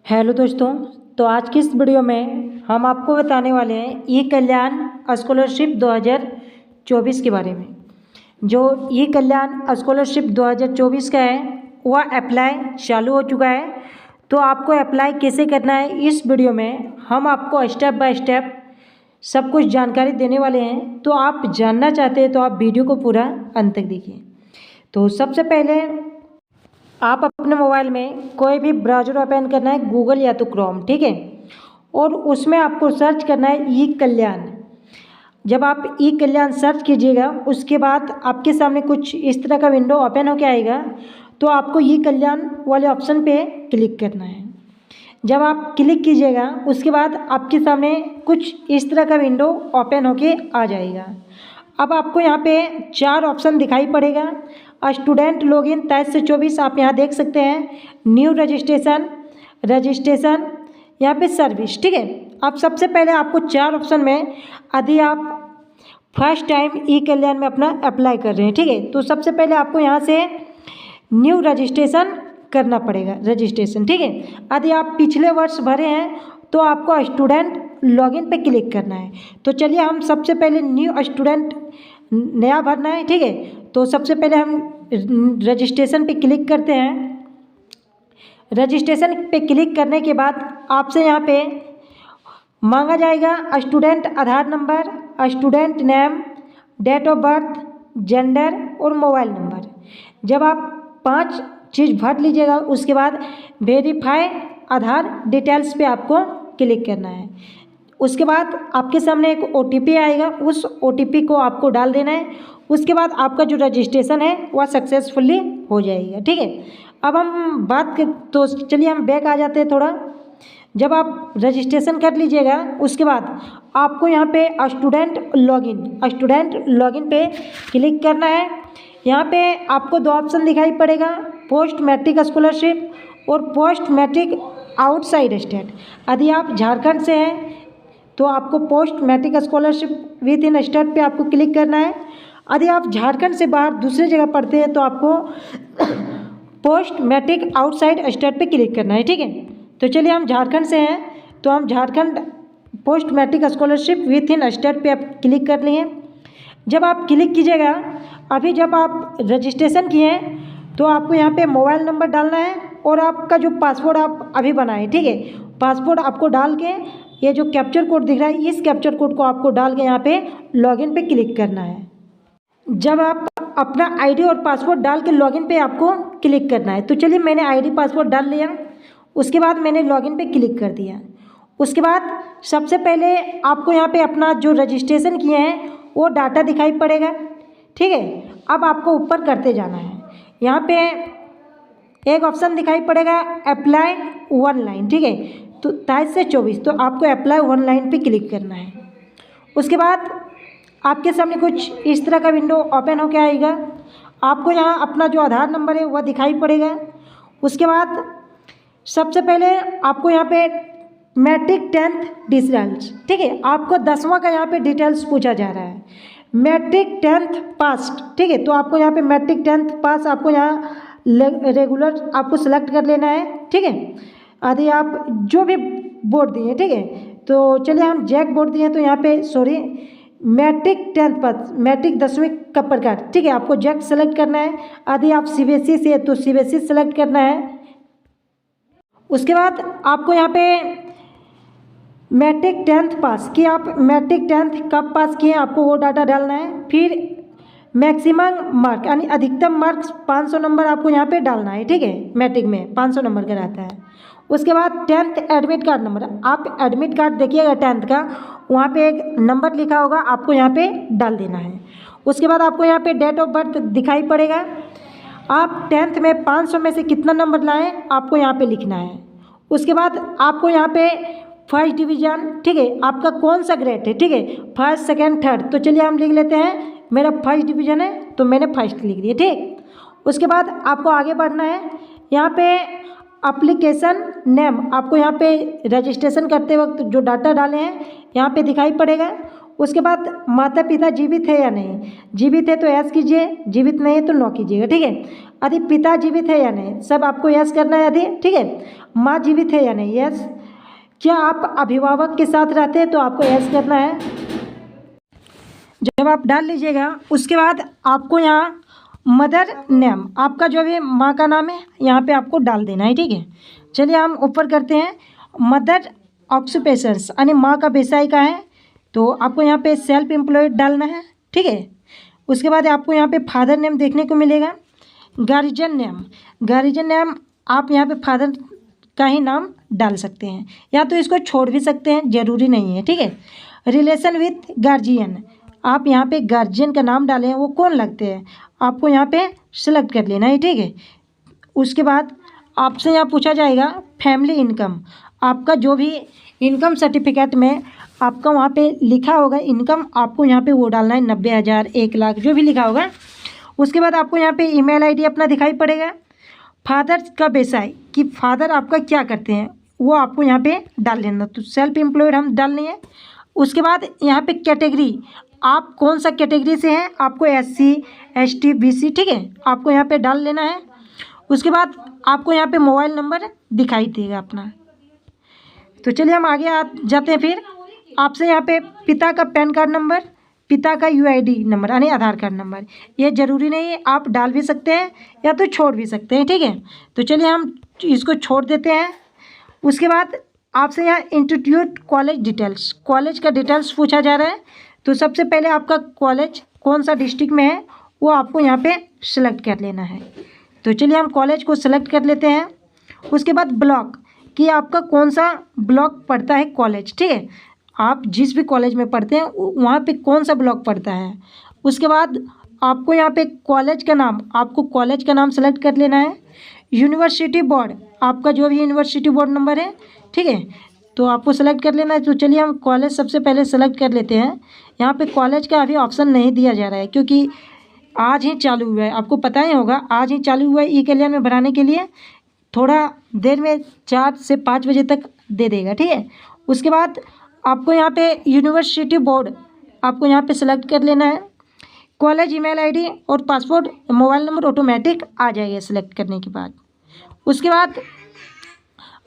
Hello दोस्तों। तो आज की इस वीडियो में हम आपको बताने वाले हैं ई कल्याण स्कॉलरशिप 2024 के बारे में। जो ई कल्याण स्कॉलरशिप 2024 का है वह अप्लाई चालू हो चुका है। तो आपको अप्लाई कैसे करना है इस वीडियो में हम आपको स्टेप बाय स्टेप सब कुछ जानकारी देने वाले हैं। तो आप जानना चाहते हैं तो आप वीडियो को पूरा अंत तक देखिए। तो सबसे पहले आप अपने मोबाइल में कोई भी ब्राउज़र ओपन करना है, गूगल या तो क्रोम, ठीक है। और उसमें आपको सर्च करना है ई कल्याण। जब आप ई कल्याण सर्च कीजिएगा उसके बाद आपके सामने कुछ इस तरह का विंडो ओपन होकर आएगा। तो आपको ई कल्याण वाले ऑप्शन पे क्लिक करना है। जब आप क्लिक कीजिएगा उसके बाद आपके सामने कुछ इस तरह का विंडो ओपन होके आ जाएगा। अब आपको यहाँ पे 4 ऑप्शन दिखाई पड़ेगा। स्टूडेंट लॉगिन 23 से 24 आप यहाँ देख सकते हैं। न्यू रजिस्ट्रेशन यहाँ पे सर्विस, ठीक है। अब सबसे पहले आपको 4 ऑप्शन में यदि आप फर्स्ट टाइम ई कल्याण में अपना अप्लाई कर रहे हैं, ठीक है, तो सबसे पहले आपको यहाँ से न्यू रजिस्ट्रेशन करना पड़ेगा, रजिस्ट्रेशन, ठीक है। यदि आप पिछले वर्ष भरे हैं तो आपको स्टूडेंट लॉगिन पे क्लिक करना है। तो चलिए हम सबसे पहले न्यू स्टूडेंट नया भरना है, ठीक है। तो सबसे पहले हम रजिस्ट्रेशन पे क्लिक करते हैं। रजिस्ट्रेशन पे क्लिक करने के बाद आपसे यहाँ पे मांगा जाएगा student Aadhaar number, student name, date of birth, gender और मोबाइल नंबर। जब आप 5 चीज़ भर लीजिएगा उसके बाद वेरीफाई आधार डिटेल्स पे आपको क्लिक करना है। उसके बाद आपके सामने एक OTP आएगा, उस OTP को आपको डाल देना है। उसके बाद आपका जो रजिस्ट्रेशन है वह सक्सेसफुली हो जाएगा, ठीक है। अब हम बात कर तो चलिए हम बैक आ जाते हैं थोड़ा। जब आप रजिस्ट्रेशन कर लीजिएगा उसके बाद आपको यहाँ पे स्टूडेंट लॉगिन पे क्लिक करना है। यहाँ पे आपको 2 ऑप्शन दिखाई पड़ेगा, पोस्ट मैट्रिक स्कॉलरशिप और पोस्ट मैट्रिक आउटसाइड स्टेट। यदि आप झारखंड से हैं तो आपको post matric scholarship within state पे आपको क्लिक करना है। यदि आप झारखंड से बाहर दूसरी जगह पढ़ते हैं तो आपको पोस्ट मैट्रिक आउटसाइड स्टेट पे क्लिक करना है, ठीक है। तो चलिए हम झारखंड से हैं तो हम Jharkhand post matric scholarship within state पे आप क्लिक कर लिए। जब आप क्लिक कीजिएगा, अभी जब आप रजिस्ट्रेशन किए हैं तो आपको यहाँ पे मोबाइल नंबर डालना है और आपका जो पासपोर्ट आप अभी बनाए, ठीक है, पासपोर्ट आपको डाल के ये जो कैप्चर कोड दिख रहा है इस कैप्चर कोड को आपको डाल के यहाँ पे लॉगिन पे क्लिक करना है। जब आप अपना आईडी और पासवर्ड डाल के लॉगिन पे आपको क्लिक करना है। तो चलिए मैंने आईडी पासवर्ड डाल लिया, उसके बाद मैंने लॉगिन पे क्लिक कर दिया। उसके बाद सबसे पहले आपको यहाँ पे अपना जो रजिस्ट्रेशन किए हैं वो डाटा दिखाई पड़ेगा, ठीक है। अब आपको ऊपर करते जाना है। यहाँ पे एक ऑप्शन दिखाई पड़ेगा अप्लाई ऑनलाइन, ठीक है। तो 23 से 24 तो आपको अप्लाई ऑनलाइन पे क्लिक करना है। उसके बाद आपके सामने कुछ इस तरह का विंडो ओपन होकर आएगा। आपको यहाँ अपना जो आधार नंबर है वह दिखाई पड़ेगा। उसके बाद सबसे पहले आपको यहाँ पे मैट्रिक 10th डिटेल्स, ठीक है, आपको 10वां का यहाँ पे डिटेल्स पूछा जा रहा है। मैट्रिक 10th पास, ठीक है, तो आपको यहाँ पे मैट्रिक 10th पास आपको यहाँ रेगुलर आपको सेलेक्ट कर लेना है, ठीक है। यदि आप जो भी बोर्ड दिए, ठीक है, तो चलिए हम जैक बोर्ड दिए तो यहाँ पे सॉरी मैट्रिक 10th पास, मैट्रिक 10वीं का प्रकार, ठीक है, आपको जैक सेलेक्ट करना है। यदि आप CBSE से है तो CBSE सेलेक्ट करना है। उसके बाद आपको यहाँ पे मैट्रिक 10th पास कि आप मैट्रिक 10th कब पास किए आपको वो डाटा डालना है। फिर मैक्सिमम मार्क यानी अधिकतम मार्क्स 500 नंबर आपको यहाँ पे डालना है, ठीक है, मैट्रिक में 500 नंबर का रहता है। उसके बाद 10th एडमिट कार्ड नंबर, आप एडमिट कार्ड देखिएगा 10th का, वहाँ पे एक नंबर लिखा होगा आपको यहाँ पे डाल देना है। उसके बाद आपको यहाँ पे डेट ऑफ बर्थ दिखाई पड़ेगा। आप 10th में 500 में से कितना नंबर लाएँ आपको यहाँ पे लिखना है। उसके बाद आपको यहाँ पे फर्स्ट डिवीज़न, ठीक है, आपका कौन सा ग्रेड है, ठीक है, फर्स्ट सेकेंड थर्ड। तो चलिए हम लिख लेते हैं मेरा फर्स्ट डिवीज़न है तो मैंने फर्स्ट लिख दिया, ठीक। उसके बाद आपको आगे बढ़ना है। यहाँ पे एप्लीकेशन नेम आपको यहाँ पे रजिस्ट्रेशन करते वक्त जो डाटा डाले हैं यहाँ पे दिखाई पड़ेगा। उसके बाद माता पिता जीवित है या नहीं, जीवित है तो यस कीजिए, जीवित नहीं है तो नो कीजिएगा, ठीक है। यदि पिता जीवित है या नहीं, सब आपको यस करना है यदि, ठीक है। माँ जीवित है या नहीं, यस। क्या आप अभिभावक के साथ रहते हैं तो आपको यस करना है। जब आप डाल लीजिएगा उसके बाद आपको यहाँ मदर नेम, आपका जो भी माँ का नाम है यहाँ पे आपको डाल देना है, ठीक है। चलिए हम ऊपर करते हैं। मदर ऑक्यूपेशंस यानी माँ का व्यवसाय का है, तो आपको यहाँ पे सेल्फ एम्प्लॉयड डालना है, ठीक है। उसके बाद आपको यहाँ पे फादर नेम देखने को मिलेगा। गार्जियन नेम, गार्जियन नेम आप यहाँ पे फादर का ही नाम डाल सकते हैं, या तो इसको छोड़ भी सकते हैं, ज़रूरी नहीं है, ठीक है। रिलेशन विथ गार्जियन, आप यहाँ पे गार्जियन का नाम डालें, वो कौन लगते हैं आपको यहाँ पे सेलेक्ट कर लेना है, ठीक है। उसके बाद आपसे यहाँ पूछा जाएगा फैमिली इनकम, आपका जो भी इनकम सर्टिफिकेट में आपका वहाँ पे लिखा होगा इनकम, आपको यहाँ पे वो डालना है 90,000, 1,00,000 जो भी लिखा होगा। उसके बाद आपको यहाँ पे ईमेल आईडी अपना दिखाई पड़ेगा। फादर का व्यवसाय कि फादर आपका क्या करते हैं वो आपको यहाँ पे डाल देना, तो सेल्फ एम्प्लॉयड हम डालनी है। उसके बाद यहाँ पे कैटेगरी, आप कौन सा कैटेगरी से हैं, आपको SC ST BC, ठीक है, आपको यहाँ पे डाल लेना है। उसके बाद आपको यहाँ पे मोबाइल नंबर दिखाई देगा अपना। तो चलिए हम आगे जाते हैं। फिर आपसे यहाँ पे पिता का पैन कार्ड नंबर, पिता का UID नंबर यानी आधार कार्ड नंबर, ये ज़रूरी नहीं है, आप डाल भी सकते हैं या तो छोड़ भी सकते हैं, ठीक है। तो चलिए हम इसको छोड़ देते हैं। उसके बाद आपसे यहाँ इंस्टीट्यूट कॉलेज डिटेल्स, कॉलेज का डिटेल्स पूछा जा रहा है, तो सबसे पहले आपका कॉलेज कौन सा डिस्ट्रिक्ट में है वो आपको यहाँ पे सेलेक्ट कर लेना है। तो चलिए हम कॉलेज को सेलेक्ट कर लेते हैं। उसके बाद ब्लॉक कि आपका कौन सा ब्लॉक पड़ता है कॉलेज, ठीक है, आप जिस भी कॉलेज में पढ़ते हैं वहाँ पे कौन सा ब्लॉक पड़ता है। उसके बाद आपको यहाँ पे कॉलेज का नाम, आपको कॉलेज का नाम सेलेक्ट कर लेना है। यूनिवर्सिटी बोर्ड, आपका जो भी यूनिवर्सिटी बोर्ड नंबर है, ठीक है, तो आपको सेलेक्ट कर लेना है। तो चलिए हम कॉलेज सबसे पहले सेलेक्ट कर लेते हैं। यहाँ पे कॉलेज का अभी ऑप्शन नहीं दिया जा रहा है क्योंकि आज ही चालू हुआ है, आपको पता ही होगा आज ही चालू हुआ है। ई कल्याण में भराने के लिए थोड़ा देर में 4 से 5 बजे तक दे देगा, ठीक है। उसके बाद आपको यहाँ पे यूनिवर्सिटी बोर्ड आपको यहाँ पे सेलेक्ट कर लेना है। कॉलेज ईमेल आईडी और पासपोर्ट मोबाइल नंबर ऑटोमेटिक आ जाएगा सेलेक्ट करने के बाद। उसके बाद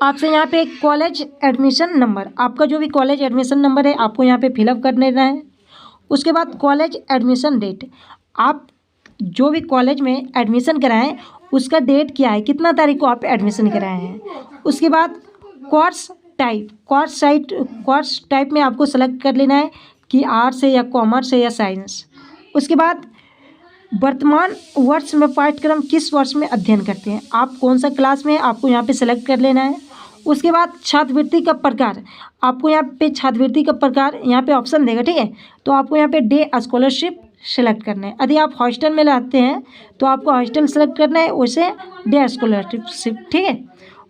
आपसे यहाँ पे कॉलेज एडमिशन नंबर, आपका जो भी कॉलेज एडमिशन नंबर है आपको यहाँ पे फिलअप कर लेना है। उसके बाद कॉलेज एडमिशन डेट, आप जो भी कॉलेज में एडमिशन कराएं उसका डेट क्या है, कितना तारीख को आप एडमिशन कराए हैं। उसके बाद कोर्स टाइप, कोर्स टाइप में आपको सेलेक्ट कर लेना है कि आर्ट्स है या कॉमर्स है या साइंस। उसके बाद वर्तमान वर्ष में पाठ्यक्रम किस वर्ष में अध्ययन करते हैं, आप कौन सा क्लास में है आपको यहाँ पे सेलेक्ट कर लेना है। उसके बाद छात्रवृत्ति का प्रकार, आपको यहाँ पे छात्रवृत्ति का प्रकार यहाँ पे ऑप्शन देगा, ठीक है, तो आपको यहाँ पे डे स्कॉलरशिप सेलेक्ट करना है। यदि आप हॉस्टल में रहते हैं तो आपको हॉस्टल सेलेक्ट करना है, वैसे डे स्कॉलरशिप, ठीक है।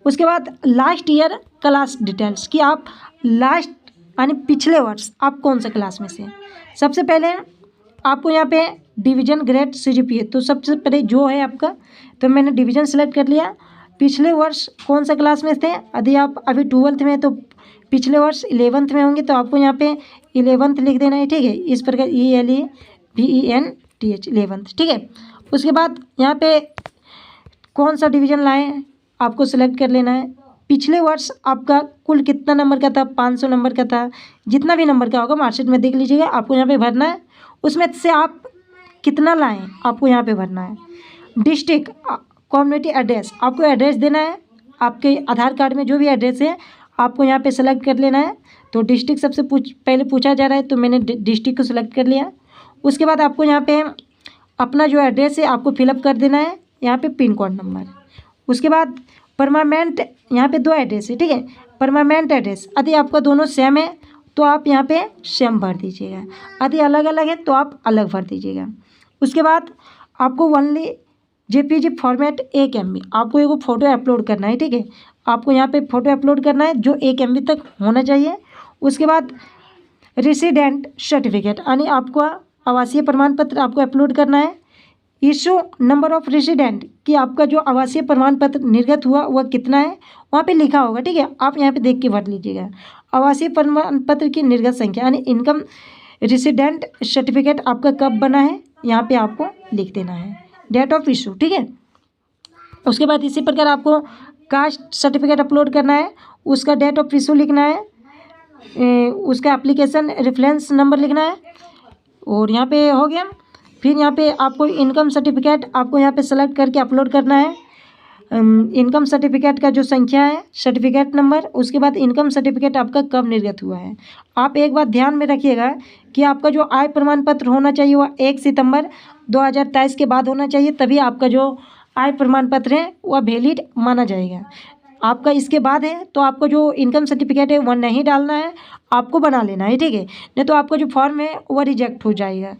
उसके बाद लास्ट ईयर क्लास डिटेल्स कि आप लास्ट यानी पिछले वर्ष आप कौन सा क्लास में से हैं। सबसे पहले आपको यहाँ पे डिवीज़न ग्रेड CGPA, तो सबसे पहले जो है आपका, तो मैंने डिवीज़न सेलेक्ट कर लिया। पिछले वर्ष कौन सा क्लास में थे, यदि आप अभी 12th में तो पिछले वर्ष 11th में होंगे तो आपको यहाँ पे 11th लिख देना है, ठीक है, इस प्रकार ELEVENTH 11th, ठीक है। उसके बाद यहाँ पे कौन सा डिवीज़न लाए आपको सेलेक्ट कर लेना है। पिछले वर्ष आपका कुल कितना नंबर का था, 500 नंबर का था, जितना भी नंबर का होगा मार्कशीट में देख लीजिएगा, आपको यहाँ पे भरना है। उसमें से आप कितना लाएं आपको यहाँ पे भरना है। डिस्ट्रिक्ट कम्युनिटी एड्रेस, आपको एड्रेस देना है, आपके आधार कार्ड में जो भी एड्रेस है आपको यहाँ पे सेलेक्ट कर लेना है। तो डिस्ट्रिक्ट सबसे पहले पूछा जा रहा है तो मैंने डिस्ट्रिक्ट को सेलेक्ट कर लिया। उसके बाद आपको यहाँ पे अपना जो एड्रेस है आपको फिलअप कर देना है, यहाँ पे पिन कोड नंबर। उसके बाद परमानेंट, यहाँ पे 2 एड्रेस है, ठीक है, परमानेंट एड्रेस यदि आपका दोनों सेम है तो आप यहाँ पे सेम भर दीजिएगा, यदि अलग अलग है तो आप अलग भर दीजिएगा। उसके बाद आपको ओनली JPG फॉर्मेट 1 MB, आपको एक फ़ोटो अपलोड करना है, ठीक है, आपको यहाँ पे फ़ोटो अपलोड करना है जो 1 MB तक होना चाहिए। उसके बाद रेसिडेंट सर्टिफिकेट यानी आपको आवासीय प्रमाण पत्र आपको अपलोड करना है। इशू नंबर ऑफ रेसिडेंट कि आपका जो आवासीय प्रमाण पत्र निर्गत हुआ वह कितना है, वहाँ पे लिखा होगा, ठीक है, आप यहाँ पे देख के भर लीजिएगा। आवासीय प्रमाण पत्र की निर्गत संख्या यानी इनकम रेसिडेंट सर्टिफिकेट आपका कब बना है यहाँ पे आपको लिख देना है, डेट ऑफ इशू, ठीक है। उसके बाद इसी प्रकार आपको कास्ट सर्टिफिकेट अपलोड करना है, उसका डेट ऑफ इशू लिखना है, उसका एप्लीकेशन रेफरेंस नंबर लिखना है, और यहाँ पे हो गया। फिर यहाँ पे आपको इनकम सर्टिफिकेट आपको यहाँ पे सेलेक्ट करके अपलोड करना है। इनकम सर्टिफिकेट का जो संख्या है, सर्टिफिकेट नंबर, उसके बाद इनकम सर्टिफिकेट आपका कब निर्गत हुआ है। आप एक बात ध्यान में रखिएगा कि आपका जो आय प्रमाण पत्र होना चाहिए वह 1 सितंबर 2023 के बाद होना चाहिए, तभी आपका जो आय प्रमाण पत्र है वह वैलिड माना जाएगा। आपका इसके बाद है तो आपको जो इनकम सर्टिफिकेट है वह नहीं डालना है, आपको बना लेना है, ठीक है। नहीं तो आपका जो फॉर्म है वह रिजेक्ट हो जाएगा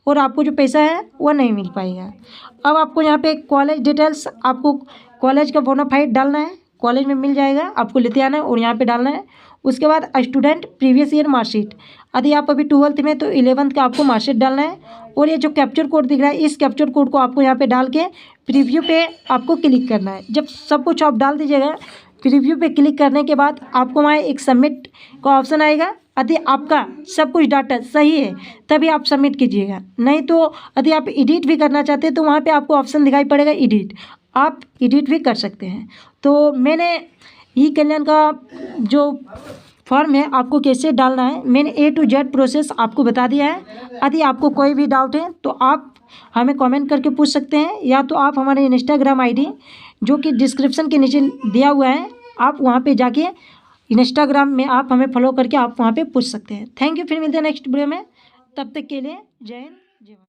और आपको जो पैसा है वह नहीं मिल पाएगा। अब आपको यहाँ पे कॉलेज डिटेल्स, आपको कॉलेज का बोनाफाइड डालना है, कॉलेज में मिल जाएगा, आपको लेते आना है और यहाँ पे डालना है। उसके बाद स्टूडेंट प्रीवियस ईयर मार्कशीट, यदि आप अभी 12th में तो 11th का आपको मार्कशीट डालना है। और ये जो कैप्चर कोड दिख रहा है, इस कैप्चर कोड को आपको यहाँ पे डाल के प्रीव्यू पे आपको क्लिक करना है। जब सब कुछ आप डाल दीजिएगा, प्रीव्यू पे क्लिक करने के बाद आपको वहाँ एक सबमिट का ऑप्शन आएगा। यदि आपका सब कुछ डाटा सही है तभी आप सबमिट कीजिएगा, नहीं तो यदि आप एडिट भी करना चाहते हैं तो वहाँ पे आपको ऑप्शन दिखाई पड़ेगा एडिट, आप एडिट भी कर सकते हैं। तो मैंने ई कल्याण का जो फॉर्म है आपको कैसे डालना है, मैंने A to Z प्रोसेस आपको बता दिया है। यदि आपको कोई भी डाउट है तो आप हमें कमेंट करके पूछ सकते हैं, या तो आप हमारे इंस्टाग्राम आईडी जो कि डिस्क्रिप्शन के नीचे दिया हुआ है, आप वहाँ पे जाके इंस्टाग्राम में आप हमें फॉलो करके आप वहाँ पे पूछ सकते हैं। थैंक यू, फिर मिलते हैं नेक्स्ट वीडियो में, तब तक के लिए जय हिंद जय भारत।